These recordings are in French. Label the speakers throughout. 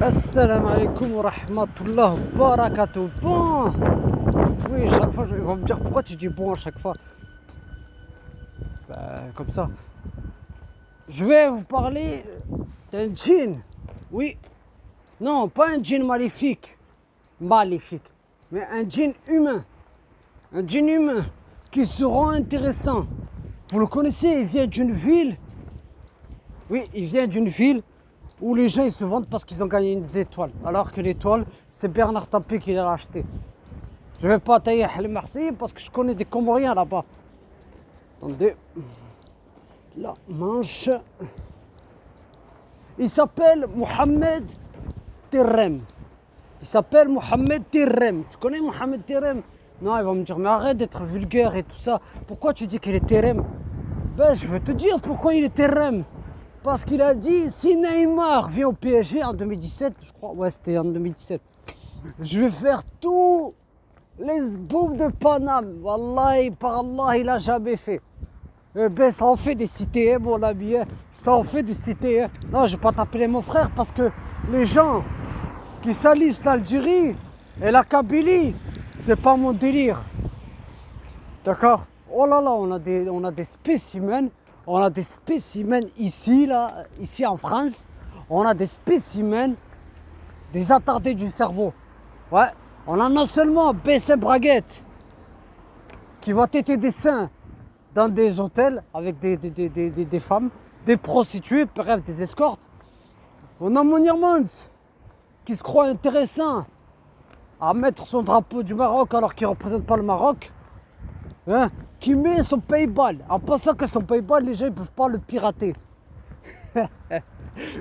Speaker 1: Assalamu alaikum wa rahmatullah wa barakatuh. Bon, oui, chaque fois, ils vont me dire pourquoi tu dis bon à chaque fois. Comme ça. Je vais vous parler d'un djinn. Oui, non, pas un djinn maléfique, mais un djinn humain. Un djinn humain qui se rend intéressant. Vous le connaissez, il vient d'une ville. Oui, il vient d'une ville où les gens ils se vendent parce qu'ils ont gagné une étoile. Alors que l'étoile, c'est Bernard Tapie qui l'a acheté. Je ne vais pas tailler les Marseillais parce que je connais des Comoriens là-bas. Attendez. La manche. Il s'appelle Mohamed Terrem. Il s'appelle Mohamed Terrem. Tu connais Mohamed Terrem? Non, ils vont me dire, mais arrête d'être vulgaire et tout ça. Pourquoi tu dis qu'il est Terrem? Ben, je vais te dire pourquoi il est Terrem. Parce qu'il a dit, si Neymar vient au PSG en 2017, je crois, ouais, c'était en 2017, je vais faire tous les boules de Paname. Wallahi, par Allah, il n'a jamais fait. Eh ben, ça en fait des cités, hein, mon ami. Hein. Ça en fait des cités. Hein. Non, je ne vais pas t'appeler mon frère parce que les gens qui salissent l'Algérie et la Kabylie, c'est pas mon délire. D'accord? Oh là là, on a des spécimens. On a des spécimens ici, là, ici en France. On a des spécimens, des attardés du cerveau. Ouais. On a non seulement Bessin Braguette qui va têter des seins dans des hôtels avec des femmes, des prostituées, bref, des escortes. On a Mounir Mons qui se croit intéressant à mettre son drapeau du Maroc alors qu'il ne représente pas le Maroc. Hein, qui met son Paypal en pensant que son Paypal, les gens ne peuvent pas le pirater.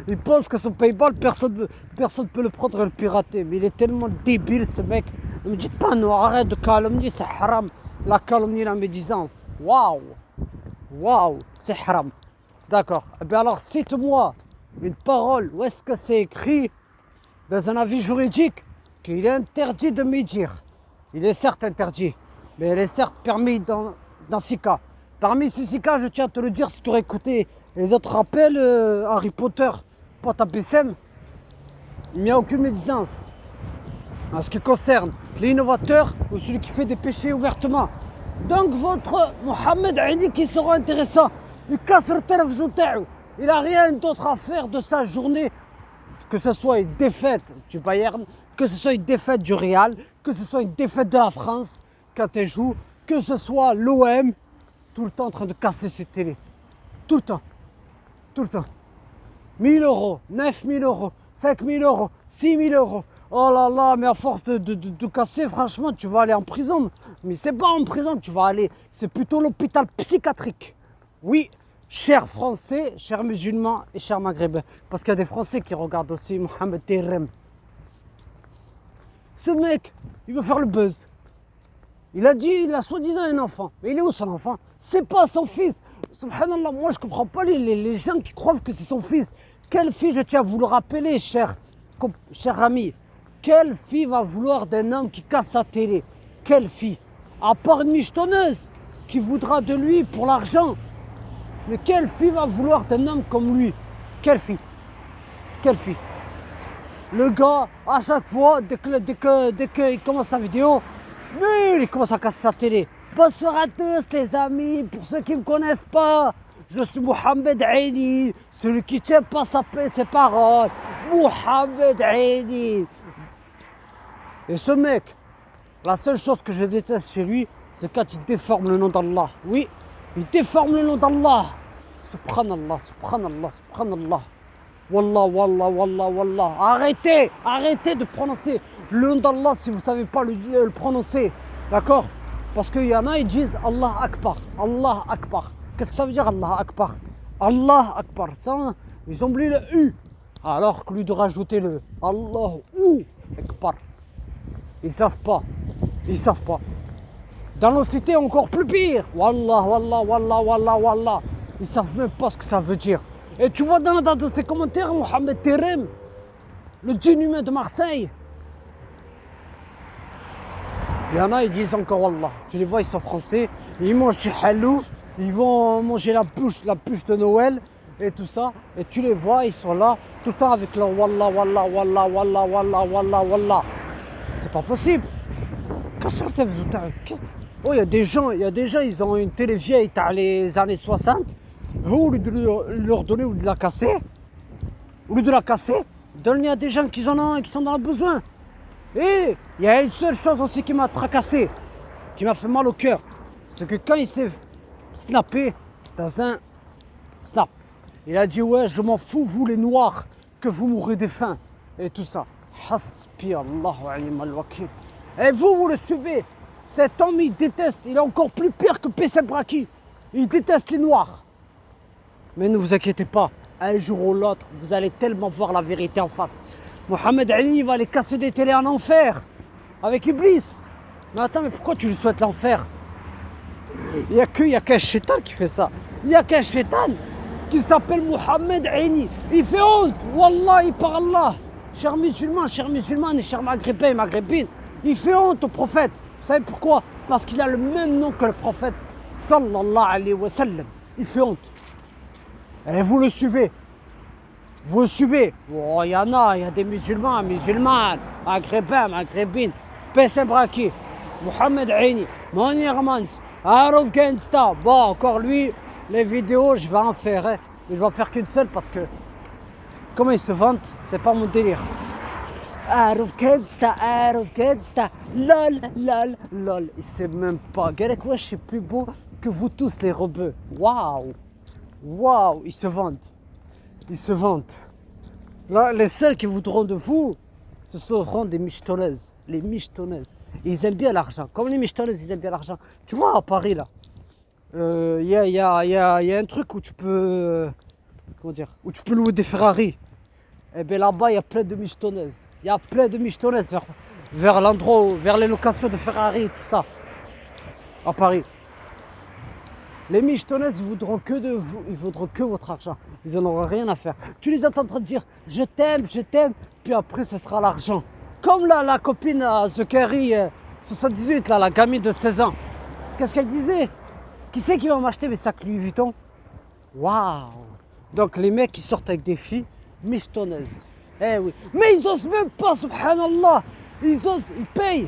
Speaker 1: Il pense que son Paypal, personne ne peut le prendre et le pirater. Mais il est tellement débile ce mec. Ne me dites pas non, arrête de calomnier, c'est haram. La calomnie, la médisance. Waouh, waouh, c'est haram. D'accord. Eh bien alors, cite-moi une parole où est-ce que c'est écrit dans un avis juridique qu'il est interdit de médire. Il est certes interdit, mais elle est certes permis dans 6 cas. Parmi ces 6 cas, je tiens à te le dire, si tu aurais écouté les autres rappels, Harry Potter, Pote à Bessem, il n'y a aucune médisance. En ce qui concerne l'innovateur ou celui qui fait des péchés ouvertement. Donc votre Mohamed Ali qui sera intéressant, il casse le téléphone, il n'a rien d'autre à faire de sa journée, que ce soit une défaite du Bayern, que ce soit une défaite du Real, que ce soit une défaite de la France, quand elle joue, que ce soit l'OM, tout le temps en train de casser ses télés. Tout le temps. Tout le temps. 1000 euros, 9000 euros, 5000 euros, 6000 euros. Oh là là, mais à force de casser, franchement, tu vas aller en prison. Mais c'est pas en prison que tu vas aller, c'est plutôt l'hôpital psychiatrique. Oui, chers Français, chers musulmans et chers Maghrébins. Parce qu'il y a des Français qui regardent aussi Mohamed Terrem. Ce mec, il veut faire le buzz. Il a dit, il a soi-disant un enfant. Mais il est où son enfant? C'est pas son fils. Subhanallah, moi je comprends pas les gens qui croient que c'est son fils. Quelle fille, je tiens à vous le rappeler, cher ami. Quelle fille va vouloir d'un homme qui casse sa télé? Quelle fille? À part une michetonneuse qui voudra de lui pour l'argent. Mais quelle fille va vouloir d'un homme comme lui? Quelle fille? Quelle fille? Le gars, à chaque fois, dès qu'il commence sa vidéo, il commence à casser sa télé. Bonsoir à tous les amis, pour ceux qui ne me connaissent pas, je suis Mohamed Ali, celui qui ne tient pas ses paroles. Mohamed Ali. Et ce mec, la seule chose que je déteste chez lui, c'est quand il déforme le nom d'Allah. Oui, il déforme le nom d'Allah. Subhanallah, subhanallah, subhanallah. Wallah, wallah, wallah, wallah. Arrêtez de prononcer le nom d'Allah si vous ne savez pas le prononcer. D'accord? Parce qu'il y en a, ils disent Allah Akbar. Allah Akbar. Qu'est-ce que ça veut dire Allah Akbar? Allah Akbar. Ça, ils ont oublié le U. Alors que lui de rajouter le Allahu Akbar. Ils savent pas. Ils savent pas. Dans nos cités, encore plus pire. Wallah, wallah, wallah, wallah, wallah. Ils savent même pas ce que ça veut dire. Et tu vois dans ces commentaires, Mohamed Terrem, le djinn humain de Marseille. Il y en a, ils disent encore Wallah. Tu les vois, ils sont français. Ils mangent du halou. Ils vont manger la bûche de Noël. et tout ça, et tu les vois, ils sont là, tout le temps avec leur wallah, wallah, wallah, wallah, wallah, wallah, wallah. C'est pas possible. Qu'est-ce que tu Oh, il y a des gens, ils ont une télé vieille, t'as les années 60. Au lieu de leur donner ou de la casser, donne-les à des gens qui sont dans le besoin. Et il y a une seule chose aussi qui m'a tracassé, qui m'a fait mal au cœur. C'est que quand il s'est snappé dans un snap, il a dit ouais, je m'en fous, vous les noirs, que vous mourrez de faim et tout ça. Hasbi Allah wa ni'mal wakil. Et vous le suivez. Cet homme, il déteste, il est encore plus pire que Pessem Braki. Il déteste les noirs. Mais ne vous inquiétez pas, un jour ou l'autre, vous allez tellement voir la vérité en face. Mohamed Ali va les casser des télés en enfer, avec Iblis. Mais attends, mais pourquoi tu lui souhaites l'enfer? Il n'y a qu'un shaitan qui fait ça. Il n'y a qu'un shaitan qui s'appelle Mohamed Ali. Il fait honte, Wallahi par Allah. Chers musulmans et chers maghrébins et maghrébines, il fait honte au prophète. Vous savez pourquoi? Parce qu'il a le même nom que le prophète sallallahu alayhi wa sallam. Il fait honte. Et vous le suivez. Vous le suivez. Oh, il y a des musulmans, maghrébins, maghrébines, Pessem Braki, Mohamed Aini, Mounir Mans, Arouf Gangsta. Bon, encore lui, les vidéos, je vais en faire. Hein. Mais je vais en faire qu'une seule parce que, comment il se vante, c'est pas mon délire. Arouf Gangsta, lol, lol, lol. Il sait même pas. Galek, ouais, je suis plus beau que vous tous, les rebeux. Waouh! Waouh, ils se vantent. Là, les seuls qui voudront de vous, ce seront des michetonnaises. Les michetonnaises. Ils aiment bien l'argent. Comme les michetonnaises, ils aiment bien l'argent. Tu vois, à Paris, là, il y a un truc où tu peux, où tu peux louer des Ferrari. Et bien là-bas, il y a plein de michetonnaises. Il y a plein de michetonnaises vers l'endroit, vers les locations de Ferrari, tout ça, à Paris. Les michetonnaises, ils voudront que de vous, ils voudront que votre argent. Ils n'en auront rien à faire. Tu les entends en train de dire je t'aime, puis après ce sera l'argent. Comme la copine à Zekeri 78, là, la gamine de 16 ans. Qu'est-ce qu'elle disait? Qui c'est qui va m'acheter mes sacs Louis Vuitton? Waouh! Donc les mecs qui sortent avec des filles michetonnaises. Eh oui. Mais ils osent même pas, subhanallah. Ils payent.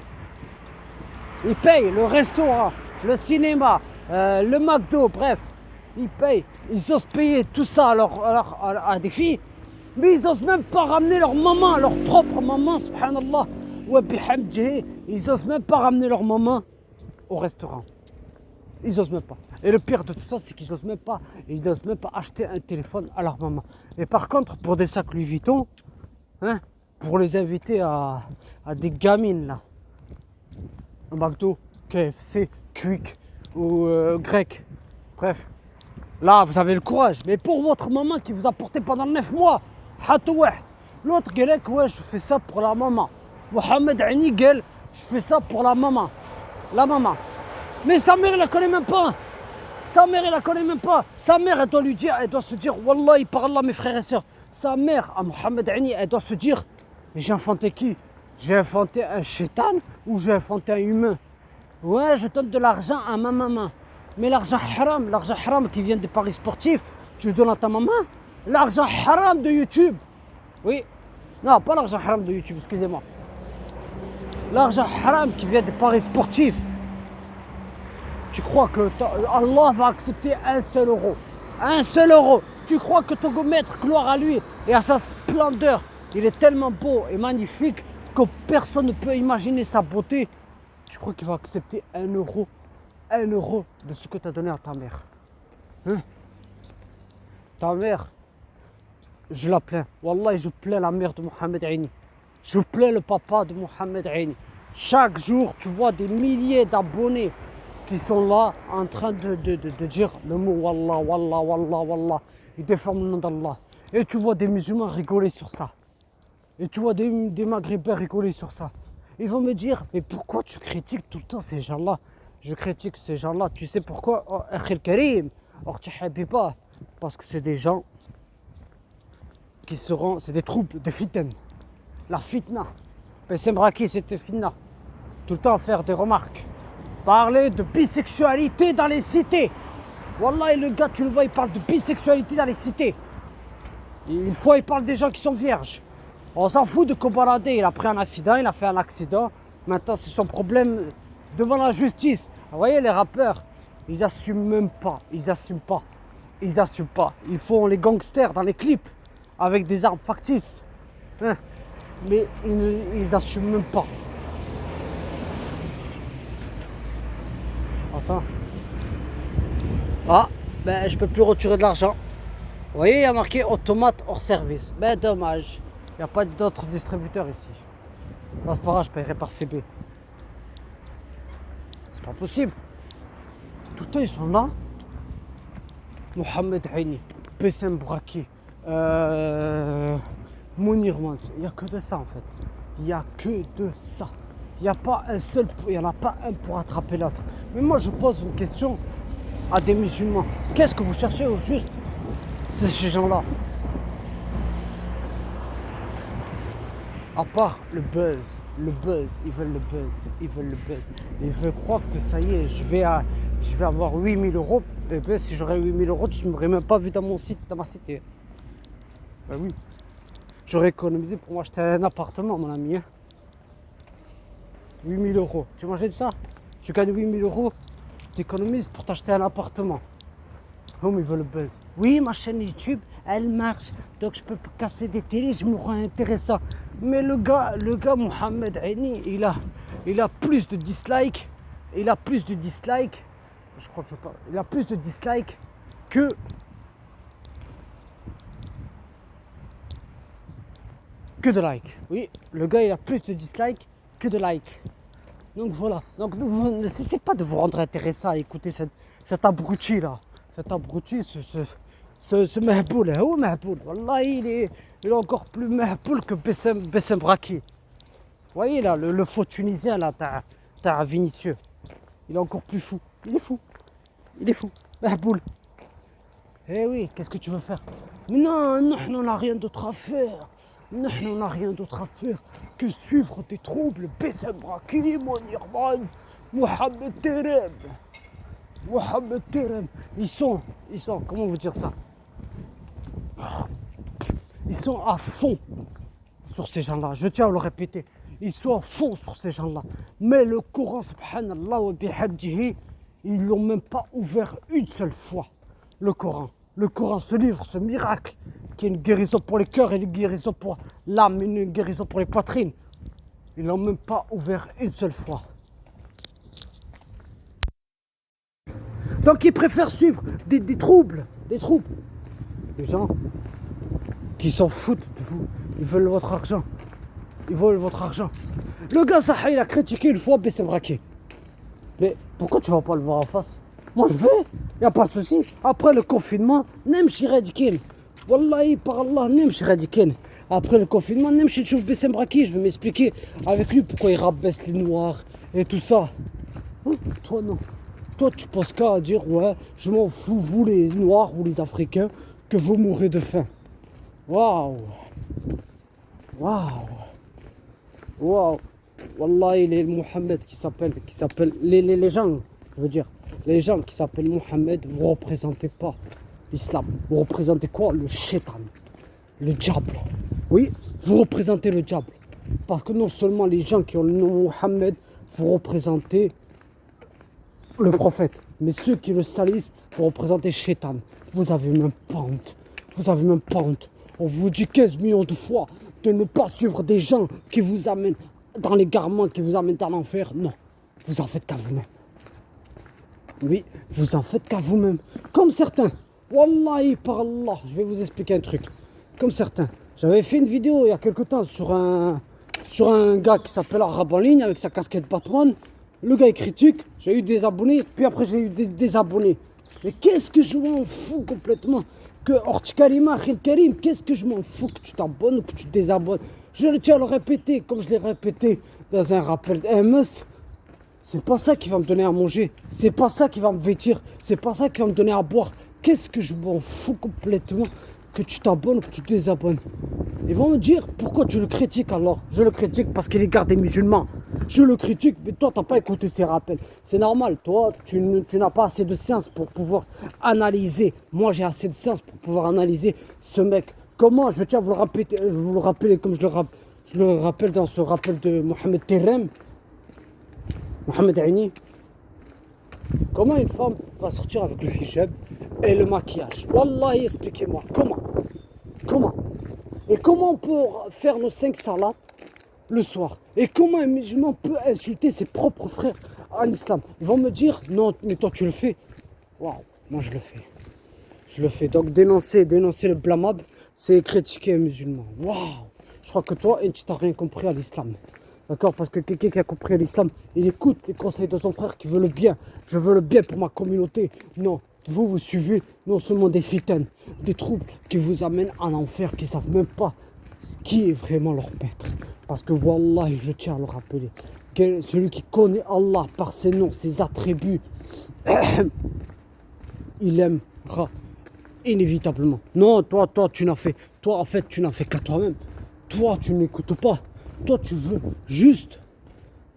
Speaker 1: Ils payent le restaurant, le cinéma. Le McDo, bref, ils payent, ils osent payer tout ça à des filles, mais ils osent même pas ramener leur maman, leur propre maman, subhanallah, wa bihamdihi, ils osent même pas ramener leur maman au restaurant. Ils osent même pas. Et le pire de tout ça, c'est qu'ils osent même pas acheter un téléphone à leur maman. Et par contre, pour des sacs Louis Vuitton, hein, pour les inviter à des gamines là, un McDo, KFC, Quick, ou grec, bref, là vous avez le courage, mais pour votre maman qui vous a porté pendant 9 mois, l'autre Galek, ouais, je fais ça pour la maman. Mohamed Ani Gal, je fais ça pour la maman, mais sa mère, elle la connaît même pas. Sa mère, elle doit lui dire, elle doit se dire, Wallahi par Allah, mes frères et sœurs, sa mère, à Mohamed Ani, elle doit se dire, mais j'ai inventé qui? J'ai inventé un shaitan ou j'ai inventé un humain? Ouais, je donne de l'argent à ma maman. Mais l'argent haram qui vient des paris sportifs, tu le donnes à ta maman. L'argent haram de YouTube. Oui. Non, pas l'argent haram de YouTube, excusez-moi. L'argent haram qui vient des paris sportifs. Tu crois que Allah va accepter un seul euro? Un seul euro. Tu crois que ton maître, gloire à lui et à sa splendeur, il est tellement beau et magnifique que personne ne peut imaginer sa beauté. Je crois qu'il va accepter 1 euro de ce que tu as donné à ta mère. Hein? Ta mère, je la plains. Wallah, je plains la mère de Mohamed Aini. Je plains le papa de Mohamed Aini. Chaque jour, tu vois des milliers d'abonnés qui sont là en train de dire le mot Wallah, Wallah, Wallah, Wallah. Ils déforment le nom d'Allah. Et tu vois des musulmans rigoler sur ça. Et tu vois des maghrébins rigoler sur ça. Ils vont me dire, mais pourquoi tu critiques tout le temps ces gens-là? Je critique ces gens-là, tu sais pourquoi? Oh, Akhil Karim, Habiba, parce que c'est des gens qui seront, c'est des troubles, des fitnes. La fitna. Pessem Braki, c'était fitna. Tout le temps faire des remarques. Parler de bisexualité dans les cités. Wallah, et le gars, tu le vois, il parle de bisexualité dans les cités. Une fois, il parle des gens qui sont vierges. On s'en fout de Kobalade, il a pris un accident, il a fait un accident. Maintenant, c'est son problème devant la justice. Vous voyez, les rappeurs, ils assument même pas, ils assument pas. Ils assument pas. Ils font les gangsters dans les clips avec des armes factices. Hein. Mais ils assument même pas. Attends. Ah, ben je peux plus retirer de l'argent. Vous voyez, il y a marqué automate hors service. Ben dommage. Il n'y a pas d'autres distributeurs ici. Non, c'est pas grave, je paierai par CB. C'est pas possible. Tout le temps, ils sont là. Mohamed Haini, Bessem Braki, Mounir Mans. Il n'y a que de ça en fait. Il n'y a que de ça. Il n'y a pas un seul, il n'y en a pas un pour attraper l'autre. Mais moi je pose une question à des musulmans. Qu'est-ce que vous cherchez au juste? C'est ces gens-là. À part le buzz, ils veulent le buzz, ils veulent le buzz. Ils veulent croire que ça y est, je vais avoir 8000 euros. Et bien, si j'aurais 8000 euros, tu ne m'aurais même pas vu dans ma cité. Ben oui. J'aurais économisé pour m'acheter un appartement, mon ami. 8000 euros. Tu imagines ça? Tu gagnes 8000 euros, tu économises pour t'acheter un appartement. Oh, mais ils veulent le buzz. Oui, ma chaîne YouTube, elle marche. Donc je peux casser des télés, je me rends intéressant. Mais le gars Mohamed Haini, il a plus de dislikes. Il a plus de dislikes. Je crois que je parle. Il a plus de dislikes que de likes. Oui, le gars il a plus de dislikes que de likes. Donc voilà. Donc ne cessez pas de vous rendre intéressant à écouter cet abruti là. Cet abruti, ce mahboul. Oh mahboul. Wallah, il est encore plus mahboul que Bessem Braki. Vous voyez là, le faux tunisien là, t'as Vinicieux. Il est encore plus fou. Il est fou. Il est fou. Mahboul. Eh oui, qu'est-ce que tu veux faire? Mais non, on n'a rien d'autre à faire. Non, on n'a rien d'autre à faire que suivre tes troubles. Bessem Braki, Mounir Mans, Mohamed Terem. Mohamed Terem. Ils sont, comment vous dire ça? Ils sont à fond sur ces gens-là. Je tiens à le répéter. Ils sont à fond sur ces gens-là. Mais le Coran, subhanallah wa bihamdihi, ils l'ont même pas ouvert une seule fois. Le Coran, ce livre, ce miracle, qui est une guérison pour les cœurs et une guérison pour l'âme, une guérison pour les poitrines. Ils l'ont même pas ouvert une seule fois. Donc ils préfèrent suivre des troubles. Les gens qui s'en foutent de vous, ils veulent votre argent. Le gars Saha, il a critiqué une fois Bessem Braki. Mais pourquoi tu vas pas le voir en face? Moi je vais, y a pas de souci. Après le confinement, nemshi radikin. Wallahi par Allah, nemshi radikin. Après le confinement, nemshi tchouf Bessem Braki. Je vais m'expliquer avec lui pourquoi il rabaisse les noirs et tout ça. Hein? Toi non. Toi tu penses qu'à dire ouais, je m'en fous, vous les noirs ou les africains, que vous mourrez de faim. Waouh. Wallah, il est Mohamed qui s'appelle les gens, je veux dire, les gens qui s'appellent Mohamed, vous représentez pas l'islam. Vous représentez quoi? Le shaitan, le diable. Oui, vous représentez le diable. Parce que non seulement les gens qui ont le nom Mohamed, vous représentez le prophète, mais ceux qui le salissent, vous représentez shaitan. Vous avez même pas honte. On vous dit 15 millions de fois de ne pas suivre des gens qui vous amènent dans l'égarement, qui vous amènent dans l'enfer. Non, vous en faites qu'à vous-même. Oui, vous en faites qu'à vous-même. Comme certains. Wallahi, par Allah, je vais vous expliquer un truc. Comme certains. J'avais fait une vidéo il y a quelque temps sur un gars qui s'appelle Arabe en ligne avec sa casquette Batman. Le gars il critique, j'ai eu des abonnés, puis après j'ai eu des désabonnés. Mais qu'est-ce que je m'en fous complètement? Que Orti Karima, Khil Karim, qu'est-ce que je m'en fous que tu t'abonnes ou que tu te désabonnes? Je tiens à le répéter, comme je l'ai répété dans un rappel MS. C'est pas ça qui va me donner à manger, c'est pas ça qui va me vêtir, c'est pas ça qui va me donner à boire. Qu'est-ce que je m'en fous complètement que tu t'abonnes, que tu te désabonnes. Ils vont me dire pourquoi tu le critiques alors. Je le critique parce qu'il égare des musulmans. Je le critique, mais toi t'as pas écouté ses rappels. C'est normal, toi tu n'as pas assez de science pour pouvoir analyser. Moi j'ai assez de science pour pouvoir analyser ce mec. Comment, je tiens à vous le rappeler comme je le rappelle dans ce rappel de Mohamed Terem, Mohamed Aini. Comment une femme va sortir avec le hijab et le maquillage? Wallahi, expliquez-moi, comment? Et comment on peut faire nos 5 salats le soir? Et comment un musulman peut insulter ses propres frères en islam? Ils vont me dire, non, mais toi tu le fais. Waouh, moi je le fais. Je le fais. Donc dénoncer le blâmable, c'est critiquer un musulman. Waouh, je crois que toi, tu n'as rien compris à l'islam. D'accord? Parce que quelqu'un qui a compris l'islam, il écoute les conseils de son frère qui veut le bien. Je veux le bien pour ma communauté. Non, vous suivez non seulement des fitanes, des troubles qui vous amènent en enfer, qui ne savent même pas qui est vraiment leur maître. Parce que Wallah, je tiens à le rappeler, que celui qui connaît Allah par ses noms, ses attributs, il aimera inévitablement. Non, toi, tu n'as fait, toi en fait, tu n'as fait qu'à toi-même. Toi, tu n'écoutes pas. Toi, tu veux juste.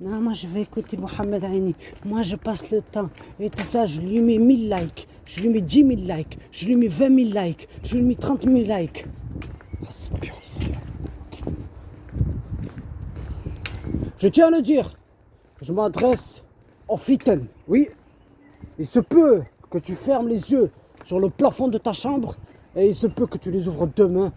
Speaker 1: Non, moi, je vais écouter Mohamed Aini. Moi, je passe le temps. Et tout ça, je lui mets 1000 likes. Je lui mets 10 000 likes. Je lui mets 20 000 likes. Je lui mets 30 000 likes. Je tiens à le dire. Je m'adresse aux fitanes. Oui, il se peut que tu fermes les yeux sur le plafond de ta chambre et il se peut que tu les ouvres demain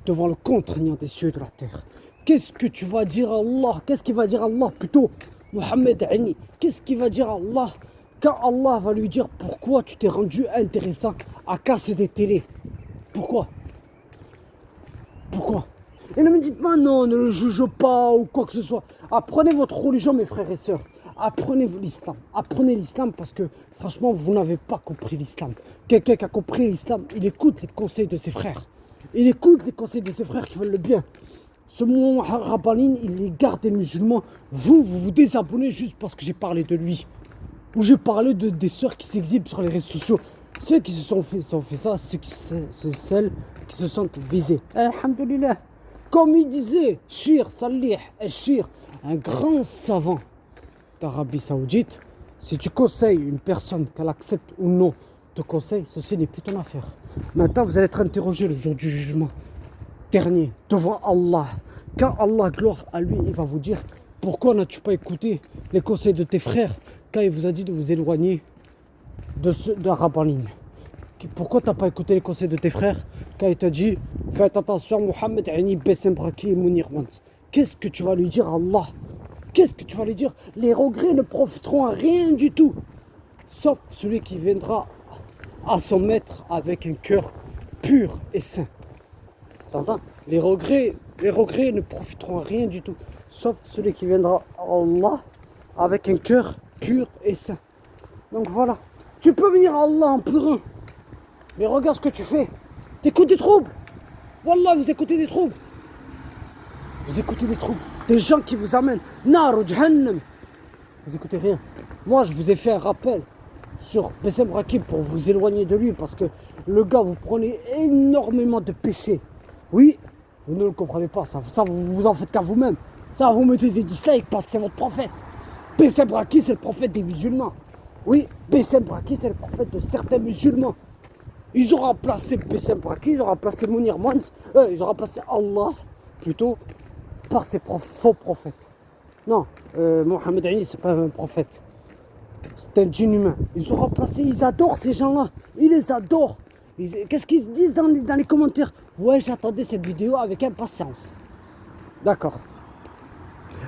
Speaker 1: devant le contraignant des cieux et de la terre. Qu'est-ce que tu vas dire à Allah? Qu'est-ce qu'il va dire à Allah plutôt? Mohamed Aini, qu'est-ce qu'il va dire à Allah quand Allah va lui dire pourquoi tu t'es rendu intéressant à casser des télés? Pourquoi? Et ne me dites pas non, ne le juge pas ou quoi que ce soit. Apprenez votre religion, mes frères et sœurs. Apprenez l'islam. Apprenez l'islam parce que franchement, vous n'avez pas compris l'islam. Quelqu'un qui a compris l'islam, il écoute les conseils de ses frères. Il écoute les conseils de ses frères qui veulent le bien. Ce moment Rabbaline, il les garde des musulmans. Vous désabonnez juste parce que j'ai parlé de lui. Ou j'ai parlé des sœurs qui s'exhibent sur les réseaux sociaux. Ceux qui se sont fait ça, c'est celles qui se sentent visées. Alhamdulillah. Comme il disait, Shir Salih el-Shir, un grand savant d'Arabie Saoudite, si tu conseilles une personne, qu'elle accepte ou non te conseil, ceci n'est plus ton affaire. Maintenant, vous allez être interrogé le jour du jugement dernier, devant Allah. Quand Allah, gloire à lui, il va vous dire pourquoi n'as-tu pas écouté les conseils de tes frères quand il vous a dit de vous éloigner de Rabbaline? Pourquoi tu n'as pas écouté les conseils de tes frères quand il t'a dit faites attention, Mohamed Aini, Bessem Braki et Mounir Want? Qu'est-ce que tu vas lui dire à Allah? Qu'est-ce que tu vas lui dire? Les regrets ne profiteront à rien du tout, sauf celui qui viendra à son maître avec un cœur pur et sain. T'entends? Les regrets ne profiteront à rien du tout, sauf celui qui viendra à Allah avec un cœur pur et sain. Donc voilà, tu peux venir à Allah en pleurant, mais regarde ce que tu fais. T'écoutes des troubles. Wallah, vous écoutez des troubles. Vous écoutez des troubles. Des gens qui vous amènent Nar ou Jahannam. Vous écoutez rien. Moi, je vous ai fait un rappel sur Bessem Rakib pour vous éloigner de lui parce que le gars, vous prenez énormément de péchés. Oui, vous ne le comprenez pas. Ça vous en faites qu'à vous-même. Ça, vous mettez des dislikes parce que c'est votre prophète. Bessem Rakib, c'est le prophète des musulmans. Oui, Bessem Rakib, c'est le prophète de certains musulmans. Ils ont remplacé Bessem Braki, ils ont remplacé Mounir Want, ils ont remplacé Allah plutôt par ses faux prophètes. Non, Mohamed Aini, c'est pas un prophète. C'est un djinn humain. Ils ont remplacé, ils adorent ces gens-là. Ils les adorent. Qu'est-ce qu'ils disent dans les commentaires? Ouais, j'attendais cette vidéo avec impatience. D'accord.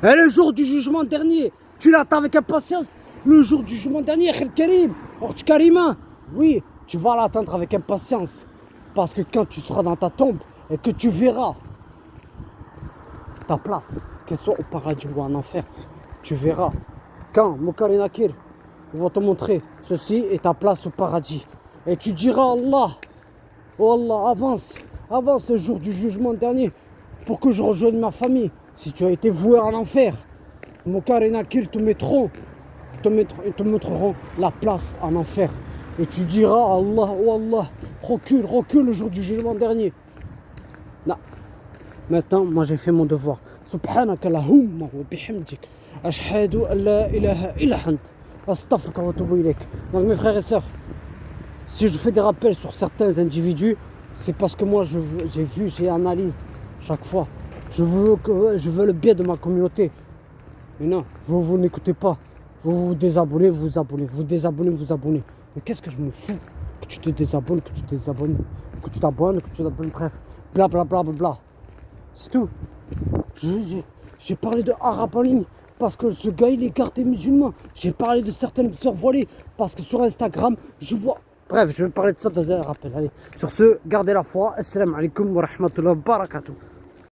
Speaker 1: Et le jour du jugement dernier, tu l'attends avec impatience? Le jour du jugement dernier, Khel Karim, Orch Karima, oui. Tu vas l'attendre avec impatience. Parce que quand tu seras dans ta tombe et que tu verras ta place, qu'elle soit au paradis ou en enfer, tu verras. Quand Moukar et Nakir vont te montrer ceci est ta place au paradis. Et tu diras Allah, oh Allah, avance le jour du jugement dernier pour que je rejoigne ma famille. Si tu as été voué en enfer, Moukar et Nakir te montreront la place en enfer. Et tu diras Allah, oh Allah, Recule le jour du jugement dernier. Non. Maintenant, moi j'ai fait mon devoir. Subhanaka Allahumma wa bihamdik. Ashhadu an la ilaha illa ant. Astaghfiruka wa atubu ilayk. Donc mes frères et sœurs, si je fais des rappels sur certains individus, c'est parce que moi j'ai analyse chaque fois. Je veux le bien de ma communauté. Mais non, vous n'écoutez pas. Vous vous désabonnez, vous vous abonnez. Vous désabonnez, vous vous abonnez. Mais qu'est-ce que je me fous que tu te désabonnes, que tu te désabonnes, que tu t'abonnes, que tu t'abonnes, bref. Bla bla bla bla bla. C'est tout. J'ai parlé de arabe en ligne parce que ce gars il écarte les musulmans. J'ai parlé de certaines sœurs voilées parce que sur Instagram je vois. Bref, je vais parler de ça dans un rappel. Allez, sur ce, gardez la foi. Assalamu alaikum wa rahmatullahi wa barakatuh.